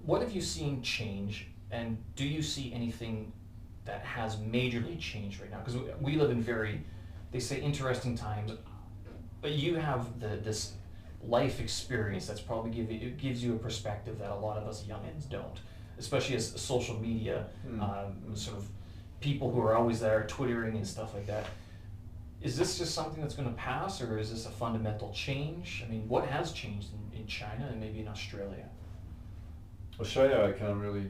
what have you seen change, and do you see anything that has majorly changed right now? Because we live in very, they say, interesting times, but you have this life experience that's probably gives you a perspective that a lot of us youngins don't, especially as social media, sort of people who are always there twittering and stuff like that. Is this just something that's going to pass, or is this a fundamental change? I mean, what has changed in China and maybe in Australia? Australia I can't really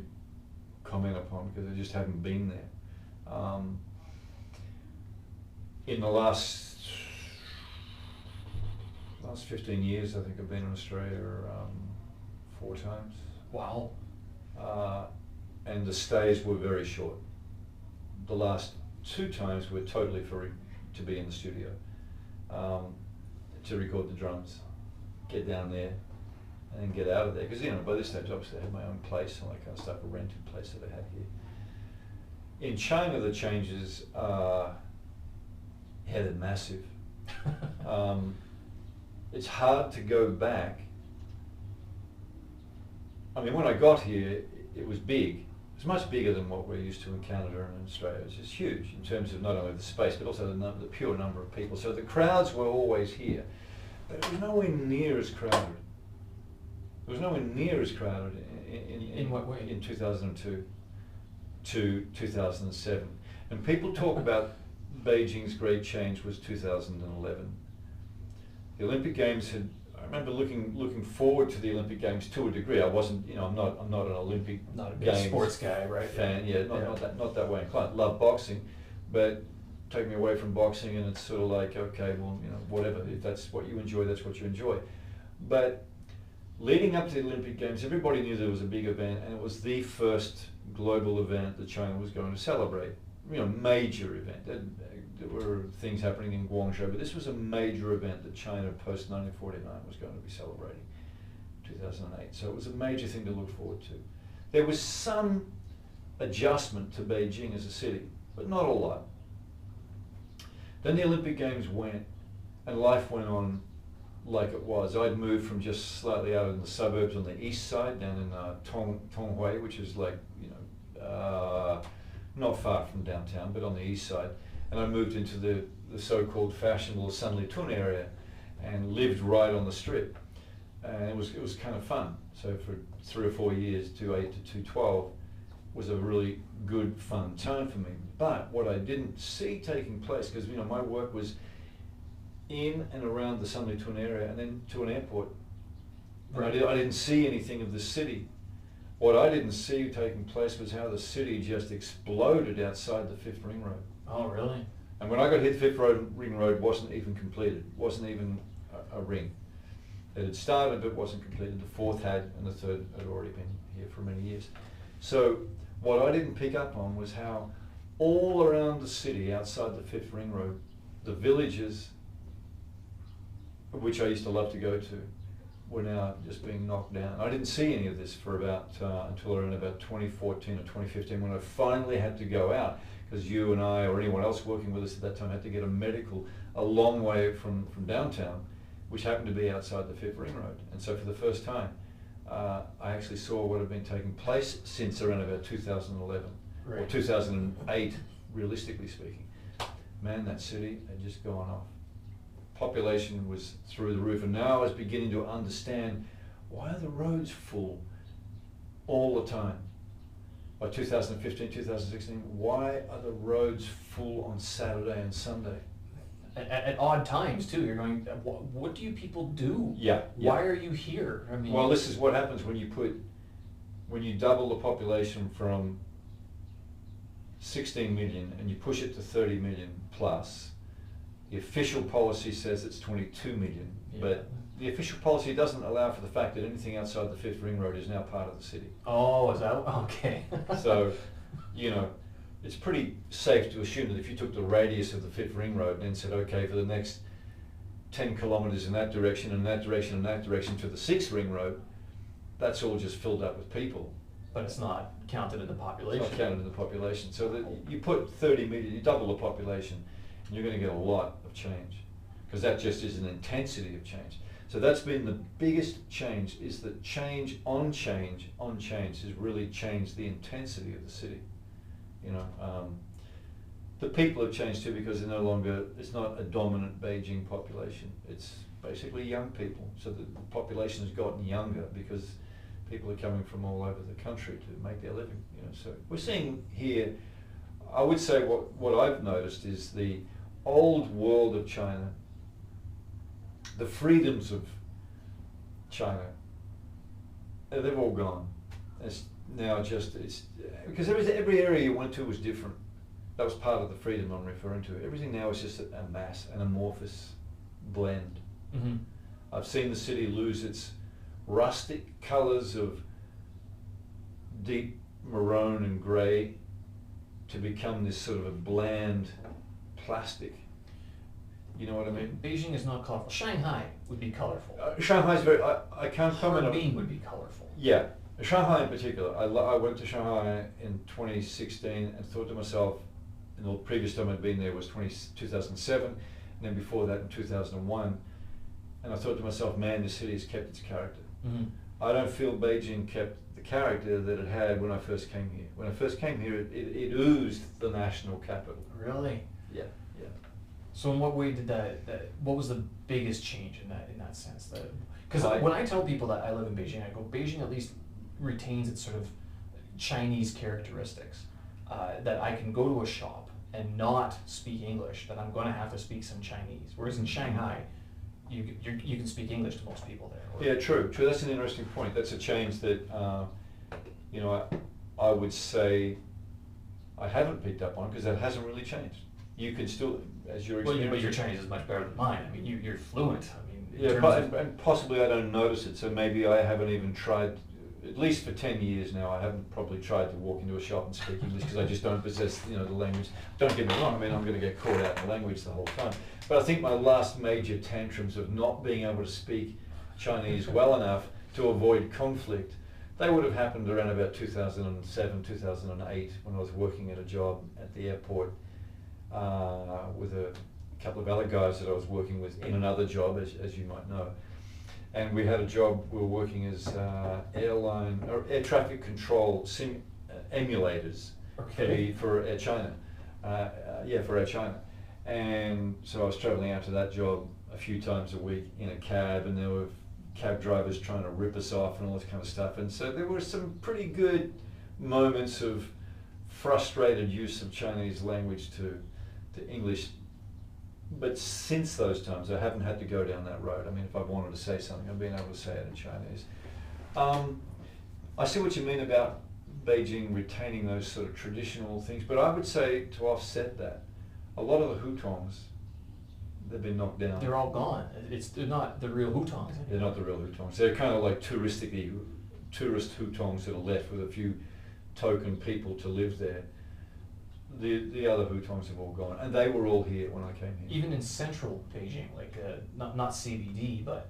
comment upon because I just haven't been there. In the last 15 years, I think I've been in Australia 4 times. Wow. And the stays were very short. The last 2 times were totally free to be in the studio, to record the drums, get down there, and then get out of there. Because by this stage, obviously, I had my own place and all that kind of stuff, a rented place that I had here. In China, the changes they're massive. It's hard to go back. I mean, when I got here, it was big. It's much bigger than what we're used to in Canada and Australia. It's just huge in terms of not only the space, but also the pure number of people. So the crowds were always here, but it was nowhere near as crowded. It was nowhere near as crowded in what way? In 2002 to 2007. And people talk about Beijing's great change was 2011. The Olympic Games had, I remember looking forward to the Olympic Games to a degree. I wasn't, I'm not an Olympic not a big Games sports guy, right? Fan, not that way inclined. Love boxing, but take me away from boxing and it's sort of like, okay, well, whatever. If that's what you enjoy, that's what you enjoy. But leading up to the Olympic Games, everybody knew there was a big event, and it was the first global event that China was going to celebrate. Major event. There were things happening in Guangzhou, but this was a major event that China post 1949 was going to be celebrating, 2008. So it was a major thing to look forward to. There was some adjustment to Beijing as a city, but not a lot. Then the Olympic Games went, and life went on like it was. I'd moved from just slightly out in the suburbs on the east side, down in Tonghui, which is like, not far from downtown, but on the east side. And I moved into the so-called fashionable Sanlitun area and lived right on the strip. And it was kind of fun. So for 3 or 4 years, 2008 to 2012, was a really good, fun time for me. But what I didn't see taking place, because my work was in and around the Sanlitun area and then to an airport. Right. I didn't see anything of the city. What I didn't see taking place was how the city just exploded outside the 5th Ring Road. Oh, really? And when I got here, the 5th Ring Road wasn't even completed, wasn't even a ring. It had started but wasn't completed. The 4th had, and the 3rd had already been here for many years. So what I didn't pick up on was how all around the city, outside the 5th Ring Road, the villages, which I used to love to go to, were now just being knocked down. I didn't see any of this for until around about 2014 or 2015, when I finally had to go out, because you and I or anyone else working with us at that time had to get a medical a long way from downtown, which happened to be outside the 5th Ring Road. And so for the first time, I actually saw what had been taking place since around about 2011, right, or 2008, realistically speaking. Man, that city had just gone off. Population was through the roof, and now I was beginning to understand, why are the roads full all the time? By 2015, 2016, why are the roads full on Saturday and Sunday? At odd times too. You're going, what do you people do? Yeah. Why are you here? I mean, well, this is what happens when you double the population from 16 million and you push it to 30 million plus. The official policy says it's 22 million, but the official policy doesn't allow for the fact that anything outside the 5th Ring Road is now part of the city. Oh, is that okay? So, it's pretty safe to assume that if you took the radius of the 5th Ring Road and then said, okay, for the next 10 kilometers in that direction and that direction and that direction to the 6th Ring Road, that's all just filled up with people. But it's not counted in the population. It's not counted in the population. So that you put 30 million, you double the population, and you're going to get a lot of change, because that just is an intensity of change. So that's been the biggest change, is that change on change on change has really changed the intensity of the city. You know, the people have changed too, because they're no longer, it's not a dominant Beijing population. It's basically young people. So the population has gotten younger because people are coming from all over the country to make their living. You know, so we're seeing here, I would say what I've noticed is the old world of China, the freedoms of China, they've all gone. It's now just, it's, because every area you went to was different. That was part of the freedom I'm referring to. Everything now is just a mass, an amorphous blend. Mm-hmm. I've seen the city lose its rustic colours of deep maroon and grey to become this sort of a bland plastic. You know what I mean? Beijing is not colorful. Shanghai would be colorful. Shanghai's very, I can't comment on. Harbin would be colorful. Yeah, Shanghai in particular. I went to Shanghai in 2016 and thought to myself, and the previous time I'd been there was 2007, and then before that in 2001, and I thought to myself, man, this city has kept its character. Mm-hmm. I don't feel Beijing kept the character that it had when I first came here. When I first came here, it oozed the national capital. Really? Yeah, yeah. So in what way did what was the biggest change in that sense? Because I- when I tell people that I live in Beijing, I go, Beijing at least retains its sort of Chinese characteristics. That I can go to a shop and not speak English, that I'm going to have to speak some Chinese. Whereas in Shanghai, you can speak English to most people there. Yeah, true. That's an interesting point. That's a change that, you know, I would say I haven't picked up on, because that hasn't really changed. You can still, as your experience. Well, but your Chinese is much better than mine. I mean, you're fluent. I mean, And possibly I don't notice it, so maybe I haven't even tried, at least for 10 years now, I haven't probably tried to walk into a shop and speak English, because I just don't possess, you know, the language. Don't get me wrong, I mean, I'm going to get caught out in the language the whole time. But I think my last major tantrums of not being able to speak Chinese well enough to avoid conflict, they would have happened around about 2007, 2008, when I was working at a job at the airport with a couple of other guys that I was working with in another job, as you might know. And we had a job, we were working as air traffic control emulators. Okay. For Air China. For Air China. And so I was traveling out to that job a few times a week in a cab, and there were cab drivers trying to rip us off and all this kind of stuff. And so there were some pretty good moments of frustrated use of Chinese language to English. But since those times, I haven't had to go down that road. I mean, if I've wanted to say something, I've been able to say it in Chinese. I see what you mean about Beijing retaining those sort of traditional things, but I would say, to offset that, a lot of the hutongs, they've been knocked down. They're all gone. They're not the real hutongs anymore. They're not the real hutongs. They're kind of like tourist hutongs that are left with a few token people to live there. The other hutongs have all gone, and they were all here when I came here. Even in central Beijing, like not CBD, but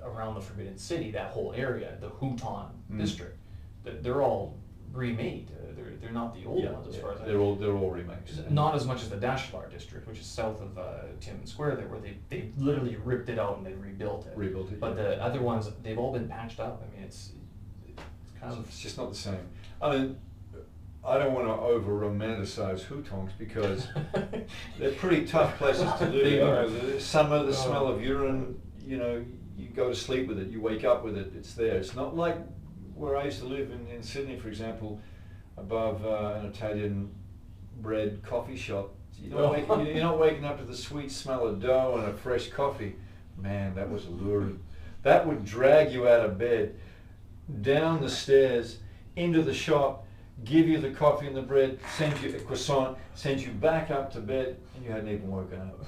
around the Forbidden City, that whole area, the Huton district, they're all remade. They're not the old ones as far as they're all remakes. Not as much as the Dashlar district, which is south of Tiananmen Square there, where they literally ripped it out and they rebuilt it. But the other ones, they've all been patched up. I mean, it's kind of... It's just not the same. I mean, I don't want to over-romanticize hutongs, because they're pretty tough places to live. They are. The summer, the smell of urine, you know, you go to sleep with it, you wake up with it, it's there. It's not like where I used to live in Sydney, for example, above an Italian bread coffee shop. You're not waking up to the sweet smell of dough and a fresh coffee. Man, that was alluring. That would drag you out of bed, down the stairs, into the shop, give you the coffee and the bread, send you a croissant, send you back up to bed, and you hadn't even woken up.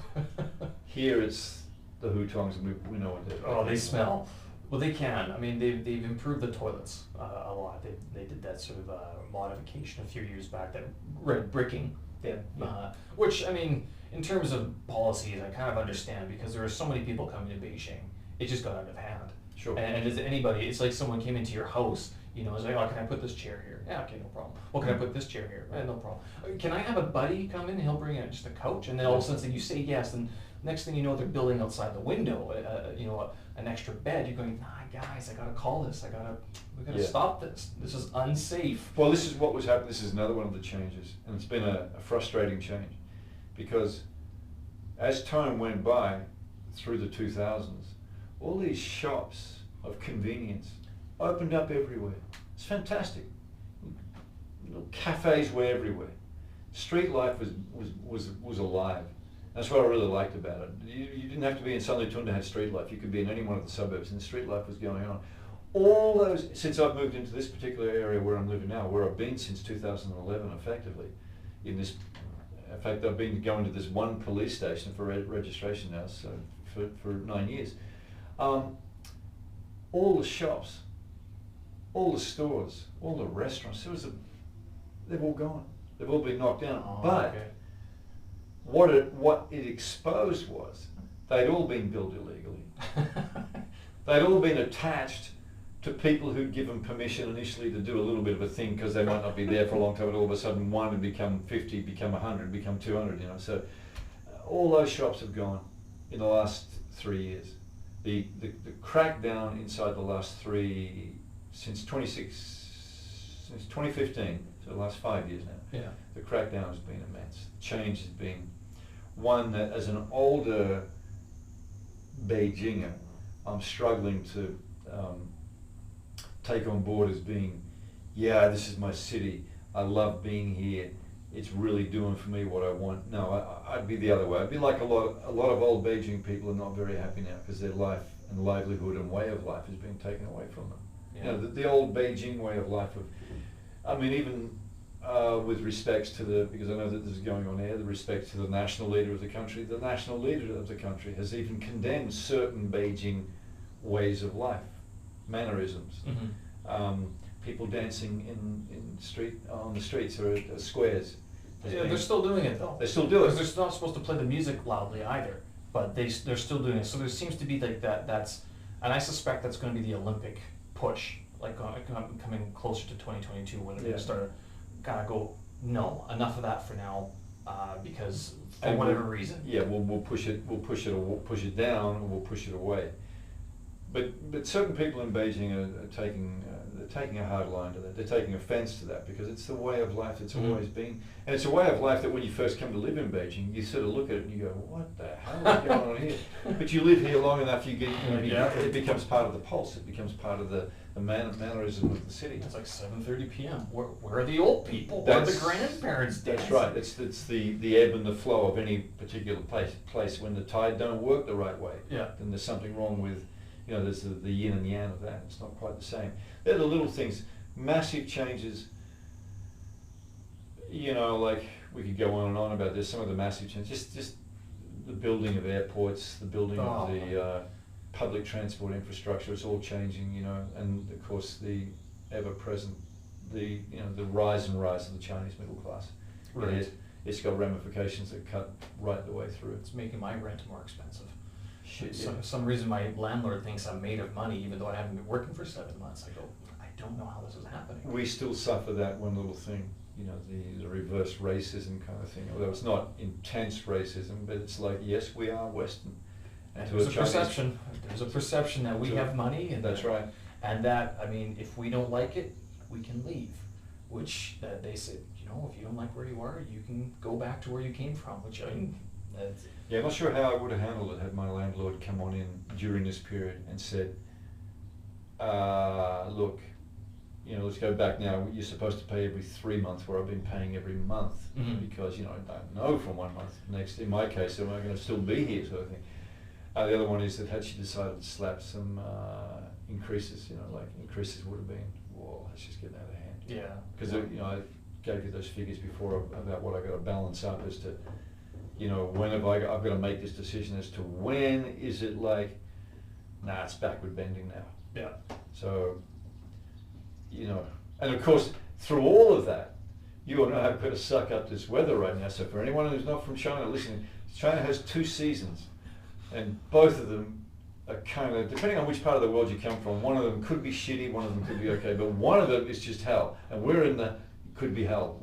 Here it's the hutongs, and we know what they're like. Oh, they smell. Well, they can. I mean, they've improved the toilets a lot. They did that sort of modification a few years back, that red bricking. Which, I mean, in terms of policies, I kind of understand, because there are so many people coming to Beijing. It just got out of hand. Sure. And as anybody, it's like someone came into your house, you know, it's like, oh, can I put this chair here? Yeah, okay, no problem. Well, can I put this chair here? No problem. Can I have a buddy come in and he'll bring in just a couch? And then all of a sudden you say yes, and Next thing you know, they're building outside the window, you know, an extra bed. You're going, guys, we gotta Yeah. stop this. This is unsafe. Well, this is what was happening. This is another one of the changes, and it's been a frustrating change, because as time went by through the 2000s, all these shops of convenience opened up everywhere. It's fantastic. Little cafes were everywhere. Street life was alive. That's what I really liked about it. You didn't have to be in Sunday Tunda to have street life. You could be in any one of the suburbs, and street life was going on. All those, since I've moved into this particular area where I'm living now, where I've been since 2011 effectively, in fact I've been going to this one police station for registration now, so for 9 years. All the shops, all the stores, all the restaurants, they've all gone. They've all been knocked down. Oh, but okay. what it exposed was they'd all been built illegally. They'd all been attached to people who'd given permission initially to do a little bit of a thing because they might not be there for a long time, and all of a sudden one would become 50, become 100, become 200, you know. So all those shops have gone in the last 3 years. The crackdown inside the last since 2015, so the last 5 years now, Yeah. the crackdown has been immense. Change has been one that, as an older Beijinger, I'm struggling to take on board as being, yeah, this is my city, I love being here, it's really doing for me what I want. No, I'd be the other way. I'd be like a lot of old Beijing people are not very happy now because their life and livelihood and way of life is being taken away from them. Yeah. You know, the old Beijing way of life even with respects to because I know that this is going on here, the respect to the national leader of the country has even condemned certain Beijing ways of life, mannerisms. Mm-hmm. People dancing on the streets or at squares. Yeah, they're still doing it though. They still do it. Because they're not supposed to play the music loudly either, but they're still doing it. So there seems to be like that's, and I suspect that's going to be the Olympic push, like coming closer to 2022, when they're going to start kind of go, no, enough of that for now, because for whatever reason. Yeah, we'll push it down, or we'll push it away. But certain people in Beijing are taking a hard line to that. They're taking offence to that because it's the way of life that's always been, and it's a way of life that when you first come to live in Beijing, you sort of look at it and you go, "What the hell is going on here?" But you live here long enough, it becomes part of the pulse. It becomes part of the mannerism of the city. It's like 7:30 p.m. Where are the old people? Where are the grandparents dancing? That's right. It's the ebb and the flow of any particular place. When the tide don't work the right way, Yeah. then there's something wrong with. You know, there's the yin and yang of that. It's not quite the same. They're the little things, massive changes. You know, like we could go on and on about this. Some of the massive changes, just the building of airports, the building of the public transport infrastructure. It's all changing. You know, and of course the ever-present, the rise of the Chinese middle class. Right. It's got ramifications that cut right the way through. It's making my rent more expensive. Shit, For yeah. some reason my landlord thinks I'm made of money even though I haven't been working for 7 months. I go, I don't know how this is happening. We still suffer that one little thing, you know, the reverse racism kind of thing. Although it's not intense racism, but it's like, yes, we are Western. And to there's a a Chinese- perception. There's a perception that we to a- have money, and That's right. And that, I mean, if we don't like it, we can leave. Which they said, you know, if you don't like where you are, you can go back to where you came from. Which I mean, that's, Yeah, I'm not sure how I would have handled it had my landlord come on in during this period and said, look, you know, let's go back now. You're supposed to pay every 3 months, where I've been paying every month because, you know, I don't know from 1 month. Next, in my case, am I going to still be here, sort of thing. The other one is that had she decided to slap some increases, you know, like increases would have been, whoa, that's just getting out of hand. yeah. Because, you know, I gave you those figures before about what I got to balance up as to, you know, when have I've got to make this decision as to when is it like, nah, it's backward bending now. Yeah. So, you know, and of course, through all of that, you and I have got to suck up this weather right now. So for anyone who's not from China listening, China has 2 seasons, and both of them are kind of, depending on which part of the world you come from, one of them could be shitty, one of them could be okay, but one of them is just hell, and we're in the could be hell.